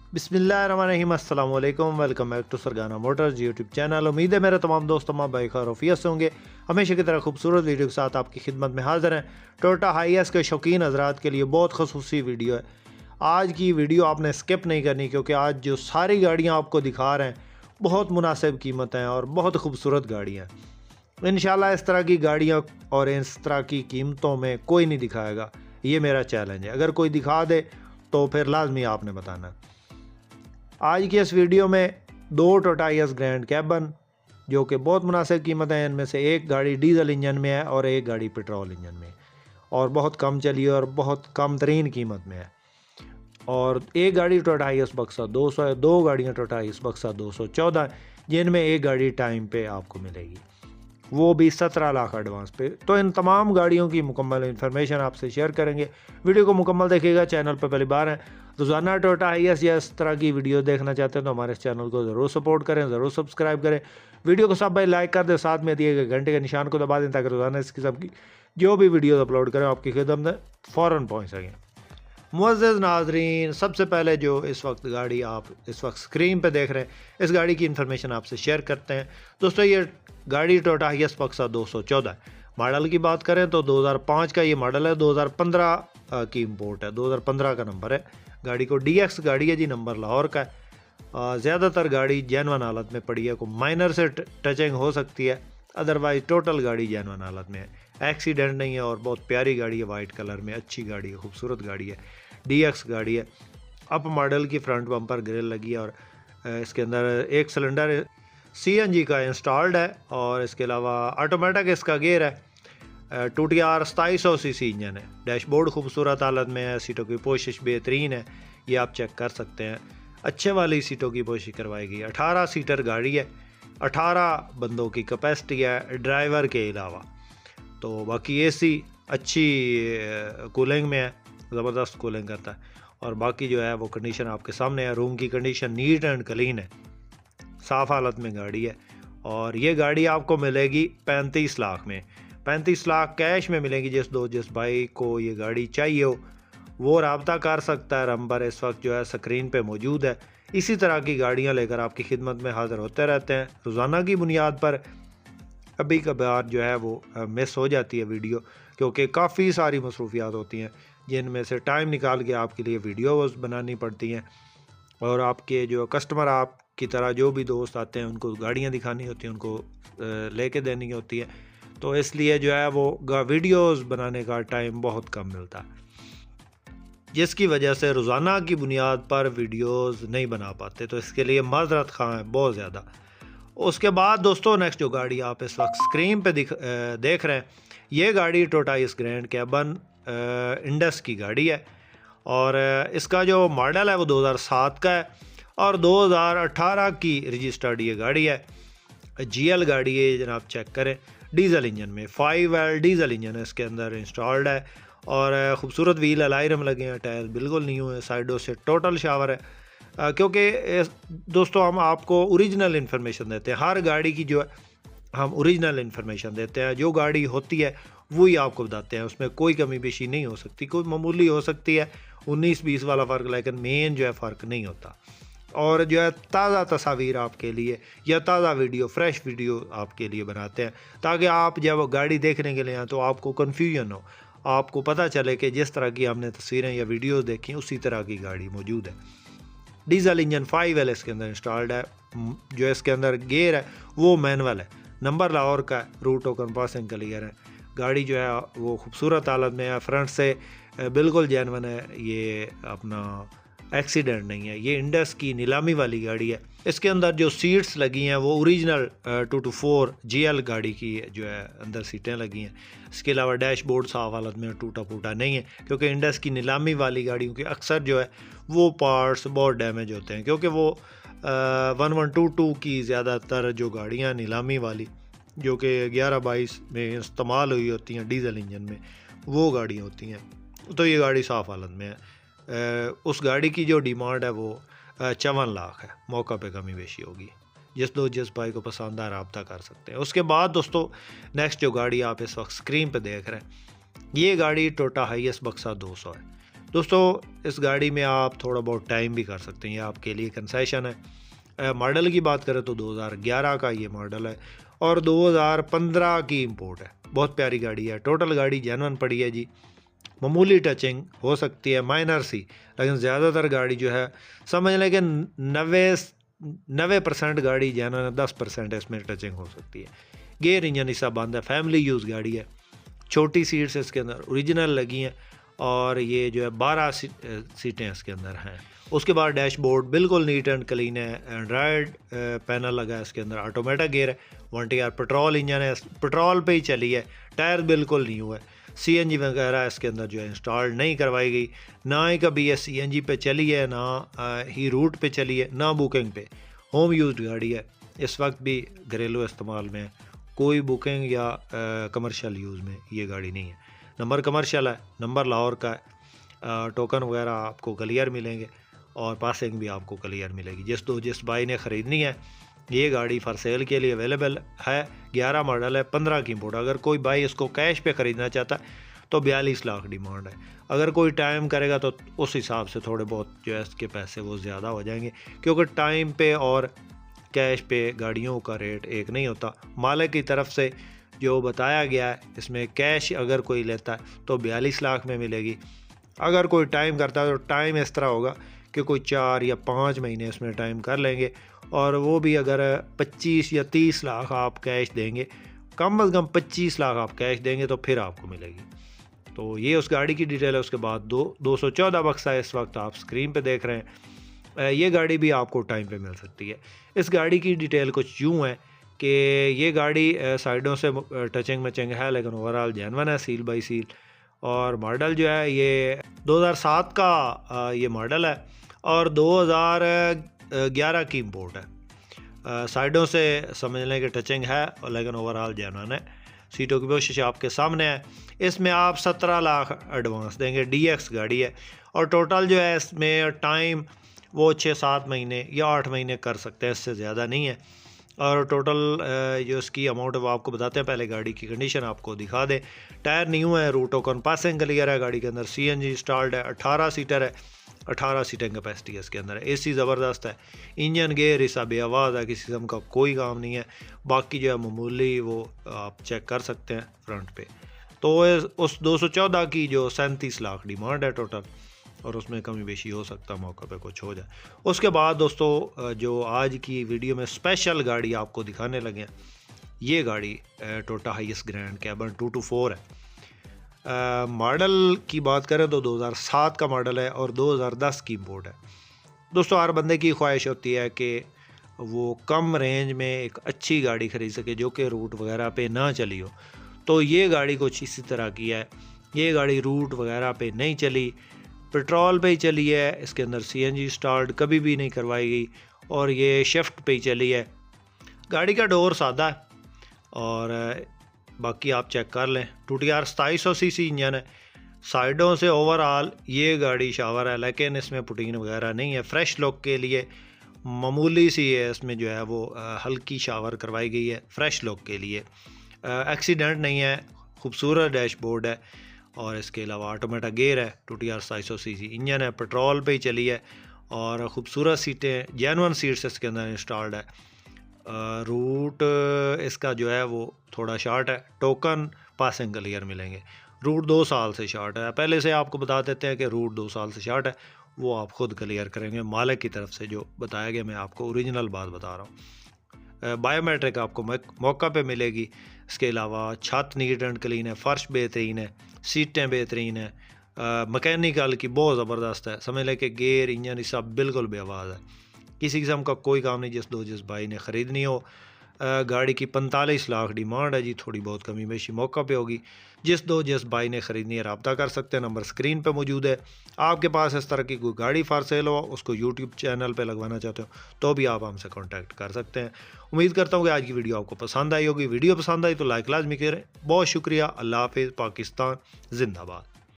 बिस्मिल्लाहिर्रहमानिर्रहीम, अस्सलाम वालेकुम। Welcome back to Sargana motors YouTube channel. उम्मीद है मेरे तमाम दोस्त तमाम भाई खैर ऑफियत से होंगे। हमेशा की तरह खूबसूरत वीडियो के साथ आपकी खिदमत में हाजिर हैं। टोयोटा हाईएस के शौकीन हजरात के लिए बहुत खसूसी वीडियो है। आज की वीडियो आपने स्किप नहीं करनी, क्योंकि आज जो सारी गाड़ियाँ आपको दिखा रहे हैं बहुत मुनासिब कीमत हैं और बहुत खूबसूरत गाड़ियाँ हैं। इंशाल्लाह इस तरह की गाड़ियाँ और इस तरह की कीमतों में कोई नहीं दिखाएगा, ये मेरा चैलेंज है। अगर कोई दिखा दे तो फिर लाजमी आपने बताना। आज की इस वीडियो में दो टोयोटा हाईएस ग्रैंड कैबन जो कि बहुत मुनासिब कीमत है, इनमें से एक गाड़ी डीजल इंजन में है और एक गाड़ी पेट्रोल इंजन में, और बहुत कम चली है और बहुत कम तरीन कीमत में है। और एक गाड़ी टोयोटा हाईएस बक्सा 200 है, दो गाड़ियाँ टोयोटा हाईएस बक्सा 214, जिनमें एक गाड़ी टाइम पे आपको मिलेगी, वो भी 17 लाख एडवांस पे। तो इन तमाम गाड़ियों की मुकम्मल इन्फॉर्मेशन आपसे शेयर करेंगे। वीडियो को मुकम्मल देखिएगा। चैनल पर पहली बार है, रोज़ाना टोयोटा हाईएस या इस तरह की वीडियो देखना चाहते हैं तो हमारे चैनल को ज़रूर सपोर्ट करें, ज़रूर सब्सक्राइब करें। वीडियो को सब भाई लाइक कर दें, साथ में दिए गए घंटे के निशान को दबा दें, ताकि रोज़ाना इस किस्म की जो भी वीडियो अपलोड करें आपकी खिदमत में फ़ौरन पहुँच सकें। मुअज़्ज़ज़ नाज़रीन, सबसे पहले जो इस वक्त गाड़ी आप इस वक्त स्क्रीन पे देख रहे हैं, इस गाड़ी की इन्फॉर्मेशन आपसे शेयर करते हैं। दोस्तों, ये गाड़ी टोयोटा हाईएस बक्सा 214 है। मॉडल की बात करें तो 2005 का ये मॉडल है, 2015 की इम्पोर्ट है, 2015 का नंबर है। गाड़ी को DX गाड़ी है जी, नंबर लाहौर का है। ज़्यादातर गाड़ी जेनवन हालत में पड़ी है, को माइनर से टचिंग हो सकती है, अदरवाइज टोटल गाड़ी जेनवन हालत में है, एक्सीडेंट नहीं है। और बहुत प्यारी गाड़ी है, वाइट कलर में, अच्छी गाड़ी है, खूबसूरत गाड़ी है, DX गाड़ी है। अप मॉडल की फ्रंट बम्पर ग्रिल लगी है और इसके अंदर एक सिलेंडर CNG का इंस्टॉल्ड है, और इसके अलावा ऑटोमेटिक इसका गियर है। 2TR 2700 सीसी इंजन है। डैशबोर्ड खूबसूरत हालत में है, सीटों की पोशिश बेहतरीन है, ये आप चेक कर सकते हैं। अच्छे वाली सीटों की पोशिश करवाई गई। 18 सीटर गाड़ी है, 18 बंदों की कैपेसिटी है ड्राइवर के अलावा। तो बाकी AC अच्छी कूलिंग में है, ज़बरदस्त कूलिंग करता है। और बाकी जो है वो कंडीशन आपके सामने है। रूम की कंडीशन नीट एंड क्लीन है, साफ़ हालत में गाड़ी है। और ये गाड़ी आपको मिलेगी 35 लाख में। 35 लाख कैश में मिलेगी। जिस भाई को ये गाड़ी चाहिए हो वो रब्ता कर सकता है। नंबर इस वक्त जो है स्क्रीन पे मौजूद है। इसी तरह की गाड़ियां लेकर आपकी खिदमत में हाज़िर होते रहते हैं रोज़ाना की बुनियाद पर। कभी कभार जो है वो मिस हो जाती है वीडियो, क्योंकि काफ़ी सारी मसरूफियात होती हैं, जिनमें से टाइम निकाल के आपके लिए वीडियोस बनानी पड़ती हैं। और आपके जो कस्टमर आपकी तरह जो भी दोस्त आते हैं उनको गाड़ियाँ दिखानी होती हैं, उनको लेके देनी होती है, तो इसलिए जो है वो वीडियोस बनाने का टाइम बहुत कम मिलता है, जिसकी वजह से रोज़ाना की बुनियाद पर वीडियोस नहीं बना पाते। तो इसके लिए माजरत खां है बहुत ज़्यादा। उसके बाद दोस्तों, नेक्स्ट जो गाड़ी आप इस वक्त स्क्रीन पे देख रहे हैं, ये गाड़ी Toyota HiAce grand cabin Indus की गाड़ी है। और इसका जो मॉडल है वो 2007 का है और 2018 की रजिस्टर्ड ये गाड़ी है। GL गाड़ी है जनाब, चेक करें। डीजल इंजन में 5L डीजल इंजन है, इसके अंदर इंस्टॉल्ड है। और खूबसूरत व्हील अलाइरम लगे हैं, टायर बिल्कुल न्यू है, साइडों से टोटल शावर है। क्योंकि दोस्तों हम आपको ओरिजिनल इन्फॉर्मेशन देते हैं, हर गाड़ी की जो है हम ओरिजिनल इन्फॉर्मेशन देते हैं। जो गाड़ी होती है वही आपको बताते हैं, उसमें कोई कमी पेशी नहीं हो सकती। कोई मामूली हो सकती है 19-20 वाला फ़र्क, लेकिन मेन जो है फ़र्क नहीं होता। और जो है ताज़ा तस्वीर आपके लिए या ताज़ा वीडियो, फ्रेश वीडियो आपके लिए बनाते हैं, ताकि आप जब गाड़ी देखने के लिए आए तो आपको कन्फ्यूजन हो, आपको पता चले कि जिस तरह की हमने तस्वीरें या वीडियोस देखी उसी तरह की गाड़ी मौजूद है। डीजल इंजन 5L इसके अंदर इंस्टॉल्ड है। जो इसके अंदर गियर है वो मैनुअल है, नंबर लाहौर का है, रूट और कंपासिंग क्लियर है। गाड़ी जो है वो खूबसूरत हालत में है, फ्रंट से बिल्कुल जेनवन है, ये अपना एक्सीडेंट नहीं है। ये इंडस की नीलामी वाली गाड़ी है। इसके अंदर जो सीट्स लगी हैं वो ओरिजिनल 224 GL गाड़ी की जो है अंदर सीटें लगी हैं। इसके अलावा डैशबोर्ड साफ हालत में, टूटा फूटा नहीं है, क्योंकि इंडस की नीलामी वाली गाड़ियों के अक्सर जो है वो पार्ट्स बहुत डैमेज होते हैं, क्योंकि वो 1122 की ज़्यादातर जो गाड़ियाँ नीलामी वाली जो कि 1122 में इस्तेमाल हुई होती हैं डीजल इंजन में, वो गाड़ियाँ होती हैं। तो ये गाड़ी साफ़ हालत में है। उस गाड़ी की जो डिमांड है वो 54 लाख है। मौका पे कमी बेशी होगी। जिस भाई को पसंद है रब्ता कर सकते हैं। उसके बाद दोस्तों, नेक्स्ट जो गाड़ी आप इस वक्त स्क्रीन पे देख रहे हैं, ये गाड़ी टोयोटा हाईएस बक्सा 200 है। दोस्तों इस गाड़ी में आप थोड़ा बहुत टाइम भी कर सकते हैं, ये आपके लिए कंसेशन है। मॉडल की बात करें तो 2011 का ये मॉडल है और 2015 की इंपोर्ट है। बहुत प्यारी गाड़ी है, टोटल गाड़ी जेन्युइन पड़ी है जी। मामूली टचिंग हो सकती है, माइनर सी, लेकिन ज़्यादातर गाड़ी जो है समझ लें कि 90% गाड़ी जेन्युइन है, 10% इसमें टचिंग हो सकती है। गेयर इंजन इसका बंद है, फैमिली यूज़ गाड़ी है, छोटी सीट्स इसके अंदर ओरिजिनल लगी हैं और ये जो है 12 सीटें इसके अंदर हैं। उसके बाद डैशबोर्ड बिल्कुल नीट एंड क्लीन है, एंड्रॉयड पैनल लगा है इसके अंदर, ऑटोमेटिक गियर है, 1TR पेट्रोल इंजन है, पेट्रोल पे ही चली है, टायर बिल्कुल न्यू है। CNG वगैरह इसके अंदर जो है इंस्टॉल नहीं करवाई गई, ना ही कभी ये CNG पे चली है, ना ही रूट पे चली है, ना बुकिंग पे। होम यूज्ड गाड़ी है, इस वक्त भी घरेलू इस्तेमाल में है, कोई बुकिंग या कमर्शियल यूज़ में ये गाड़ी नहीं है। नंबर कमर्शियल है, नंबर लाहौर का है, टोकन वगैरह आपको क्लियर मिलेंगे और पासिंग भी आपको क्लियर मिलेगी। जिस भाई ने ख़रीदनी है ये गाड़ी फॉर सेल के लिए अवेलेबल है। 11 मॉडल है, 15 की इंपोर्ट। अगर कोई भाई इसको कैश पे ख़रीदना चाहता है तो 42 लाख डिमांड है। अगर कोई टाइम करेगा तो उस हिसाब से थोड़े बहुत जो है इसके पैसे वो ज़्यादा हो जाएंगे, क्योंकि टाइम पे और कैश पे गाड़ियों का रेट एक नहीं होता। मालिक की तरफ से जो बताया गया है इसमें कैश अगर कोई लेता है तो 42 लाख में मिलेगी। अगर कोई टाइम करता है तो टाइम इस तरह होगा कि कोई 4 या 5 महीने इसमें टाइम कर लेंगे, और वो भी अगर 25 या 30 लाख आप कैश देंगे, कम अज़ कम 25 लाख आप कैश देंगे तो फिर आपको मिलेगी। तो ये उस गाड़ी की डिटेल है। उसके बाद 214 बक्सा इस वक्त आप स्क्रीन पे देख रहे हैं, ये गाड़ी भी आपको टाइम पे मिल सकती है। इस गाड़ी की डिटेल कुछ यूँ है कि ये गाड़ी साइडों से टचिंग मचिंग है, लेकिन ओवरऑल जेन्युइन है, सील बाई सील। और मॉडल जो है ये 2007 का ये मॉडल है और 2011 की इंपोर्ट है। साइडों से समझ लें कि टचिंग है और लेकिन ओवरऑल जेन्युइन है। सीटों की कोशिश आपके सामने है। इसमें आप 17 लाख एडवांस देंगे। DX गाड़ी है और टोटल जो है इसमें टाइम वो 6-7 महीने या 8 महीने कर सकते हैं, इससे ज़्यादा नहीं है। और टोटल जो इसकी अमाउंट है वो आपको बताते हैं। पहले गाड़ी की कंडीशन आपको दिखा दें। टायर न्यू है, रूट टोकन पासिंग क्लियर है, गाड़ी के अंदर CNG इंस्टॉल्ड है, 18 सीटर है, 18 सीटें कैपेसिटी है इसके अंदर। AC ज़बरदस्त है, इंजन गेयर हिस्सा बेआवाज़ है, किसी किस्म का कोई काम नहीं है। बाकी जो है मामूली वो आप चेक कर सकते हैं फ्रंट पे। तो उस 214 की जो 37 लाख डिमांड है टोटल, और उसमें कमी बेशी हो सकता है, मौका पे कुछ हो जाए। उसके बाद दोस्तों जो आज की वीडियो में स्पेशल गाड़ी आपको दिखाने लगे हैं, ये गाड़ी टोयोटा हाईएस ग्रैंड कैबन 224 है। मॉडल की बात करें तो 2007 का मॉडल है और 2010 की इंपोर्ट है। दोस्तों हर बंदे की ख्वाहिश होती है कि वो कम रेंज में एक अच्छी गाड़ी ख़रीद सके जो कि रूट वगैरह पे ना चली हो। तो ये गाड़ी कुछ इसी तरह की है। ये गाड़ी रूट वगैरह पे नहीं चली, पेट्रोल पे ही चली है। इसके अंदर CNG स्टार्ट कभी भी नहीं करवाई गई और ये शिफ्ट पे ही चली है। गाड़ी का डोर सादा है और बाकी आप चेक कर लें। 2TR 2700 cc इंजन है। साइडों से ओवरऑल ये गाड़ी शावर है, लेकिन इसमें पुटीन वगैरह नहीं है। फ्रेश लुक के लिए मामूली सी है, इसमें जो है वो हल्की शावर करवाई गई है फ्रेश लुक के लिए। एक्सीडेंट नहीं है, खूबसूरत डैशबोर्ड है और इसके अलावा ऑटोमेटिक गेयर है। 2TR 2700 cc इंजन है, पेट्रोल पे ही चली है और ख़ूबसूरत सीटें, जेन्युइन सीट्स इसके अंदर इंस्टॉल्ड है। रूट इसका जो है वो थोड़ा शॉर्ट है, टोकन पासिंग क्लियर मिलेंगे। रूट 2 साल से शॉर्ट है, पहले से आपको बता देते हैं कि रूट 2 साल से शॉर्ट है, वो आप ख़ुद क्लियर करेंगे। मालिक की तरफ से जो बताया गया, मैं आपको ओरिजिनल बात बता रहा हूँ। बायोमेट्रिक आपको मौका पे मिलेगी। इसके अलावा छत नीट एंड क्लीन है, फ़र्श बेहतरीन है, सीटें बेहतरीन है, मैकेनिकल की बहुत ज़बरदस्त है। समझ लें कि गेयर इंजन ये सब बिल्कुल बेआवाज़ है, किसी किस्म का कोई काम नहीं। जिस भाई ने ख़रीदनी हो, गाड़ी की 45 लाख डिमांड है जी, थोड़ी बहुत कमी बेशी मौका पे होगी। जिस भाई ने ख़रीदनी है रब्ता कर सकते हैं, नंबर स्क्रीन पे मौजूद है। आपके पास इस तरह की कोई गाड़ी फॉर सेल हो, उसको यूट्यूब चैनल पे लगवाना चाहते हो तो भी आप हमसे कांटेक्ट कर सकते हैं। उम्मीद करता हूँ कि आज की वीडियो आपको पसंद आई होगी। वीडियो पसंद आई तो लाइक लाजमी करें। बहुत शुक्रिया। अल्लाह हाफिज़। पाकिस्तान जिंदाबाद।